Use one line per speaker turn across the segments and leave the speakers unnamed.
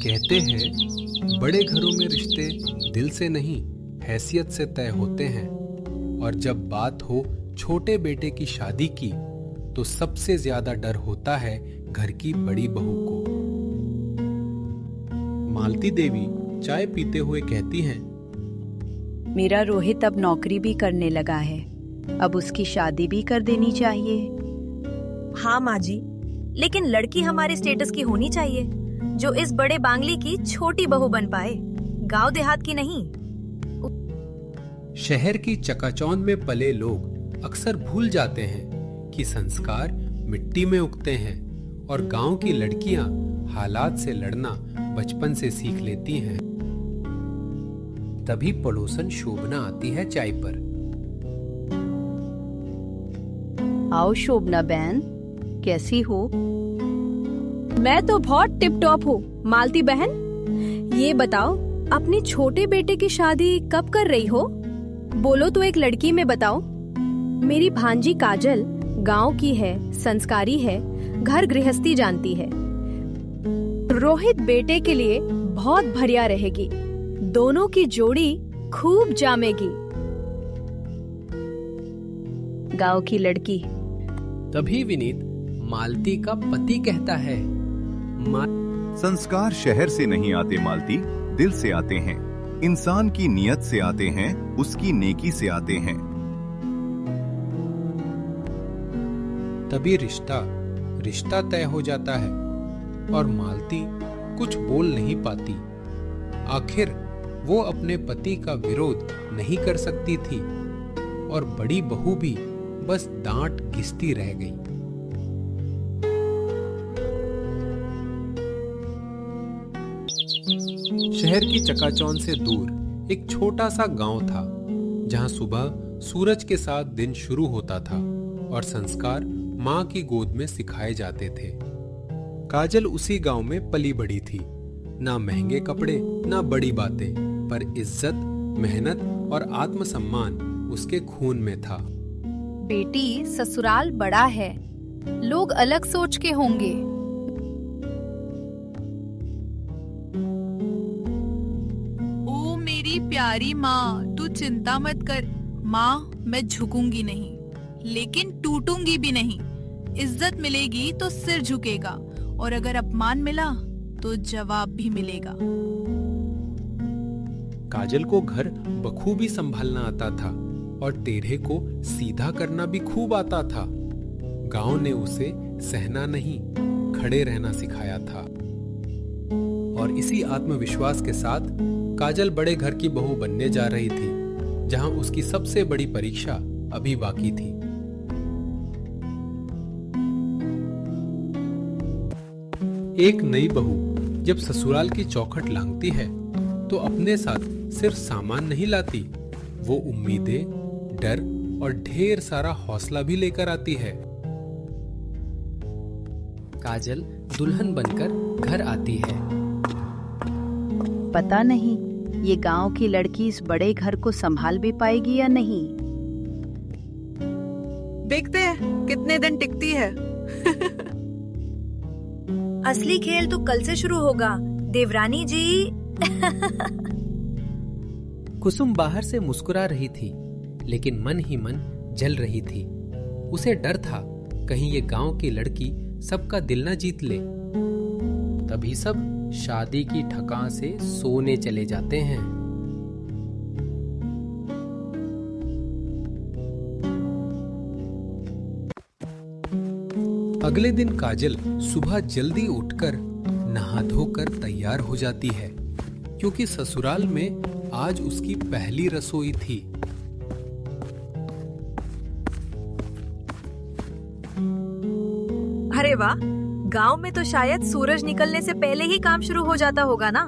कहते हैं बड़े घरों में रिश्ते दिल से नहीं हैसियत से तय होते हैं, और जब बात हो छोटे बेटे की शादी की तो सबसे ज्यादा डर होता है घर की बड़ी बहू को। मालती देवी चाय पीते हुए कहती हैं,
मेरा रोहित अब नौकरी भी करने लगा है, अब उसकी शादी भी कर देनी चाहिए।
हाँ माँ जी, लेकिन लड़की हमारे स्टेटस की होनी चाहिए, जो इस बड़े बांग्ली की छोटी बहू बन पाए, गांव देहात की नहीं।
शहर की चकाचौंध में पले लोग अक्सर भूल जाते हैं कि संस्कार मिट्टी में उगते हैं और गांव की लड़कियां हालात से लड़ना बचपन से सीख लेती हैं। तभी पड़ोसन शोभना आती है चाय पर।
आओ शोभना बहन, कैसी हो?
मैं तो बहुत टिप टॉप हूँ मालती बहन। ये बताओ, अपने छोटे बेटे की शादी कब कर रही हो? बोलो तो एक लड़की में बताओ। मेरी भांजी काजल गांव की है, संस्कारी है, घर गृहस्थी जानती है। रोहित बेटे के लिए बहुत बढ़िया रहेगी, दोनों की जोड़ी खूब जामेगी।
गांव की लड़की।
तभी विनीत मालती का पति कहता है,
संस्कार शहर से नहीं आते मालती, दिल से आते हैं। इंसान की नियत से आते हैं, उसकी नेकी से आते हैं।
तभी रिश्ता तय हो जाता है और मालती कुछ बोल नहीं पाती। आखिर वो अपने पति का विरोध नहीं कर सकती थी और बड़ी बहू भी बस डांट घिसती रह गई। शहर की चकाचौंध से दूर एक छोटा सा गांव था, जहां सुबह सूरज के साथ दिन शुरू होता था और संस्कार मां की गोद में सिखाए जाते थे। काजल उसी गांव में पली बड़ी थी। ना महंगे कपड़े, ना बड़ी बातें, पर इज्जत, मेहनत और आत्मसम्मान उसके खून में था।
बेटी, ससुराल बड़ा है, लोग अलग सोच के होंगे।
ओ मेरी प्यारी माँ, तू चिंता मत कर। माँ, मैं झुकूंगी नहीं, लेकिन टूटूंगी भी नहीं। इज्जत मिलेगी तो सिर झुकेगा, और अगर अपमान मिला तो जवाब भी मिलेगा।
काजल को घर बखूबी संभालना आता था और टेढ़े को सीधा करना भी खूब आता था। गांव ने उसे सहना नहीं, खड़े रहना सिखाया था। और इसी आत्मविश्वास के साथ काजल बड़े घर की बहू बनने जा रही थी, जहां उसकी सबसे बड़ी परीक्षा अभी बाकी थी। एक नई बहू जब ससुराल की चौखट लांघती है तो अपने साथ सिर्फ सामान नहीं लाती, वो उम्मीदें, डर और ढेर सारा हौसला भी लेकर आती है।
काजल दुल्हन बनकर घर आती है।
पता नहीं ये गांव की लड़की इस बड़े घर को संभाल भी पाएगी या नहीं।
देखते हैं कितने दिन टिकती है।
असली खेल तो कल से शुरू होगा, देवरानी जी।
कुसुम बाहर से मुस्कुरा रही थी, लेकिन मन ही मन जल रही थी। उसे डर था कहीं ये गांव की लड़की सबका दिल न जीत ले।
तभी सब शादी की ठका से सोने चले जाते हैं। अगले दिन काजल सुबह जल्दी उठकर नहा धोकर तैयार हो जाती है, क्योंकि ससुराल में आज उसकी पहली रसोई थी।
अरे वाह, गांव में तो शायद सूरज निकलने से पहले ही काम शुरू हो जाता होगा ना।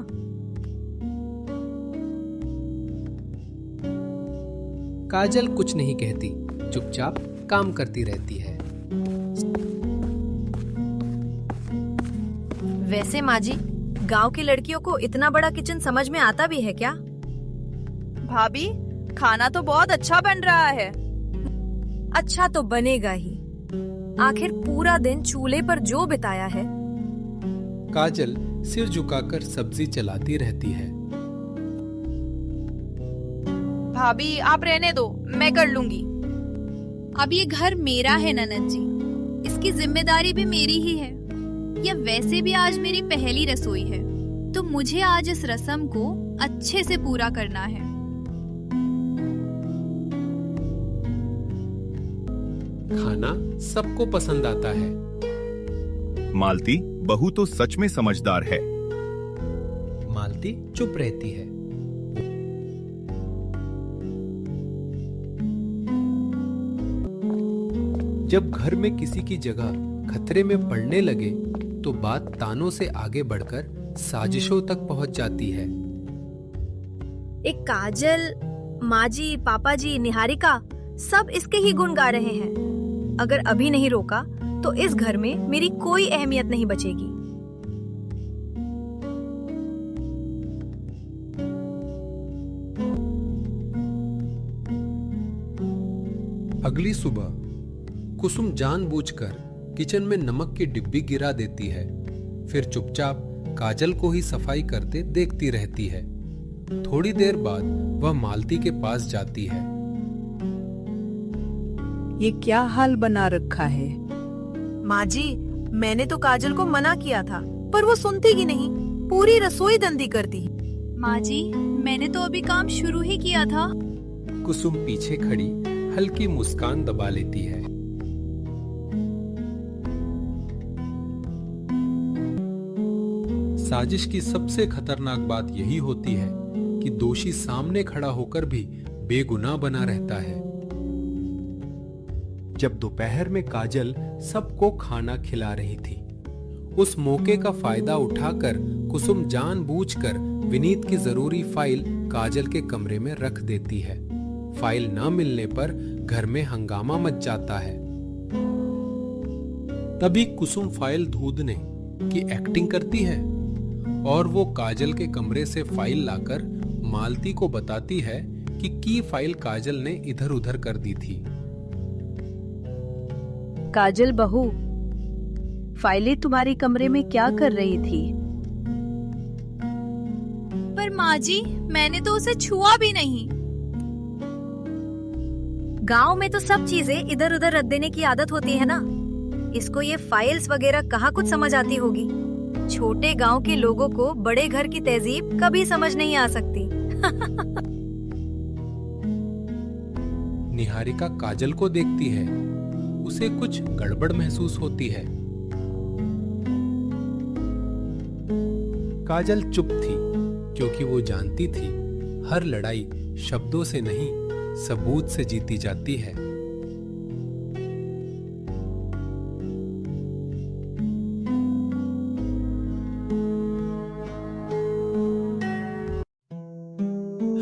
काजल कुछ नहीं कहती, चुपचाप काम करती रहती है।
वैसे माँ जी, गांव की लड़कियों को इतना बड़ा किचन समझ में आता भी है क्या?
भाभी, खाना तो बहुत अच्छा बन रहा है।
अच्छा तो बनेगा ही, आखिर पूरा दिन चूल्हे पर जो बिताया है।
काजल सिर झुकाकर सब्जी चलाती रहती है।
भाभी आप रहने दो, मैं कर लूंगी।
अब ये घर मेरा है ननद जी, इसकी जिम्मेदारी भी मेरी ही है। यह वैसे भी आज मेरी पहली रसोई है, तो मुझे आज इस रस्म को अच्छे से पूरा करना है।
खाना सबको पसंद आता है।
मालती, बहू तो सच में समझदार है।
मालती चुप रहती है।
जब घर में किसी की जगह खतरे में पड़ने लगे तो बात तानों से आगे बढ़कर साजिशों तक पहुंच जाती है।
एक काजल, माँ जी, पापा जी, निहारिका सब इसके ही गुण गा रहे हैं। अगर अभी नहीं रोका तो इस घर में मेरी कोई अहमियत नहीं बचेगी।
अगली सुबह कुसुम जानबूझकर किचन में नमक की डिब्बी गिरा देती है, फिर चुपचाप काजल को ही सफाई करते देखती रहती है। थोड़ी देर बाद वह मालती के पास जाती है।
ये क्या हाल बना रखा है?
माँ जी, मैंने तो काजल को मना किया था, पर वो सुनती ही नहीं, पूरी रसोई गंदी कर दी।
माँ जी, मैंने तो अभी काम शुरू ही किया था।
कुसुम पीछे खड़ी हल्की मुस्कान दबा लेती है। साजिश की सबसे खतरनाक बात यही होती है कि दोषी सामने खड़ा होकर भी बेगुनाह बना रहता है। जब दोपहर में काजल सबको खाना खिला रही थी, उस मौके का फायदा उठाकर कुसुम जानबूझकर विनीत की जरूरी फाइल काजल के कमरे में रख देती है। फाइल न मिलने पर घर में हंगामा मच जाता है। तभी कुसुम फाइल ढूंढने की एक्टिंग करती है और वो काजल के कमरे से फाइल लाकर मालती को बताती है कि की फाइल काजल ने इधर उधर कर दी थी।
काजल बहू, फाइलें तुम्हारे कमरे में क्या कर रही थी?
पर माँ जी, मैंने तो उसे छुआ भी नहीं।
गांव में तो सब चीजें इधर उधर रख देने की आदत होती है ना। इसको ये फाइल्स वगैरह कहाँ कुछ समझ आती होगी। छोटे गांव के लोगों को बड़े घर की तहजीब कभी समझ नहीं आ सकती।
निहारिका काजल को देखती है, उसे कुछ गड़बड़ महसूस होती है। काजल चुप थी क्योंकि वो जानती थी हर लड़ाई शब्दों से नहीं, सबूत से जीती जाती है।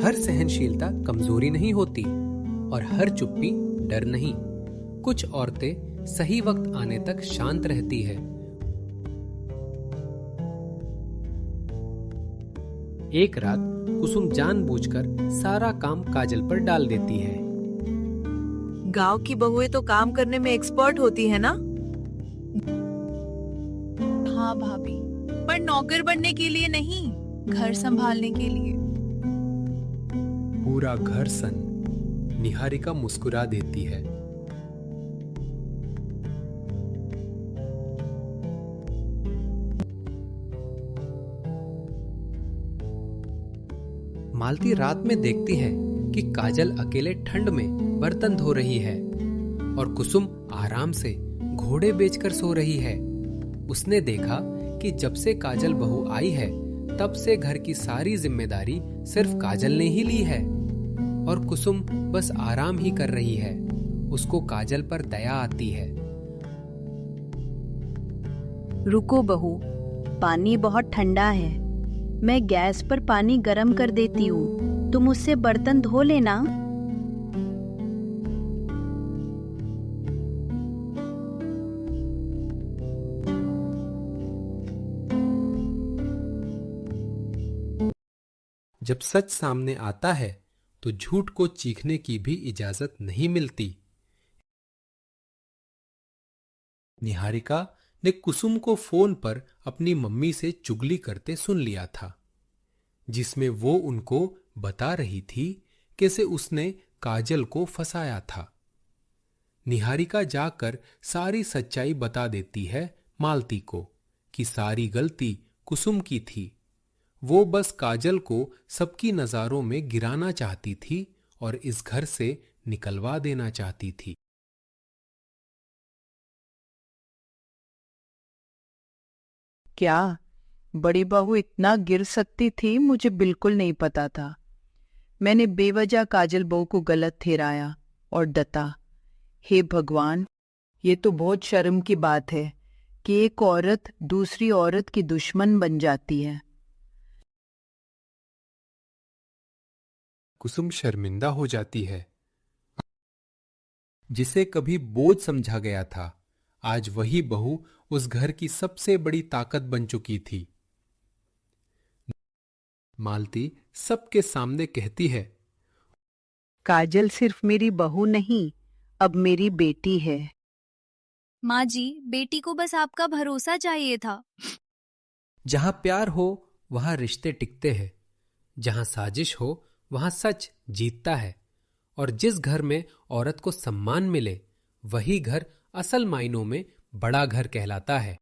हर सहनशीलता कमजोरी नहीं होती और हर चुप्पी डर नहीं। कुछ औरतें सही वक्त आने तक शांत रहती है। एक रात कुसुम जानबूझकर सारा काम काजल पर डाल देती है।
गांव की बहुएं तो काम करने में एक्सपर्ट होती है ना?
हाँ भाभी, पर नौकर बनने के लिए नहीं, घर संभालने के लिए।
पूरा घर सन निहारिका मुस्कुरा देती है।
मालती रात में देखती है कि काजल अकेले ठंड में बर्तन धो रही है और कुसुम आराम से घोड़े बेचकर सो रही है। उसने देखा कि जब से काजल बहू आई है तब से घर की सारी जिम्मेदारी सिर्फ काजल ने ही ली है और कुसुम बस आराम ही कर रही है। उसको काजल पर दया आती है।
रुको बहू, पानी बहुत ठंडा है, मैं गैस पर पानी गरम कर देती हूँ, तुम उससे बर्तन धो लेना।
जब सच सामने आता है तो झूठ को चीखने की भी इजाजत नहीं मिलती। निहारिका ने कुसुम को फोन पर अपनी मम्मी से चुगली करते सुन लिया था, जिसमें वो उनको बता रही थी कैसे उसने काजल को फंसाया था। निहारिका जाकर सारी सच्चाई बता देती है मालती को कि सारी गलती कुसुम की थी। वो बस काजल को सबकी नजरों में गिराना चाहती थी और इस घर से निकलवा देना चाहती थी।
क्या बड़ी बहू इतना गिर सकती थी? मुझे बिल्कुल नहीं पता था। मैंने बेवजह काजल बहू को गलत ठहराया और डटा। हे भगवान, ये तो बहुत शर्म की बात है कि एक औरत दूसरी औरत की दुश्मन बन जाती है।
कुसुम शर्मिंदा हो जाती है। जिसे कभी बोझ समझा गया था, आज वही बहू उस घर की सबसे बड़ी ताकत बन चुकी थी। मालती सबके सामने कहती है,
काजल सिर्फ मेरी बहू नहीं, अब मेरी बेटी है।
माँ जी, बेटी को बस आपका भरोसा चाहिए था।
जहां प्यार हो वहां रिश्ते टिकते हैं, जहां साजिश हो वहां सच जीतता है, और जिस घर में औरत को सम्मान मिले वही घर असल मायनों में बड़ा घर कहलाता है।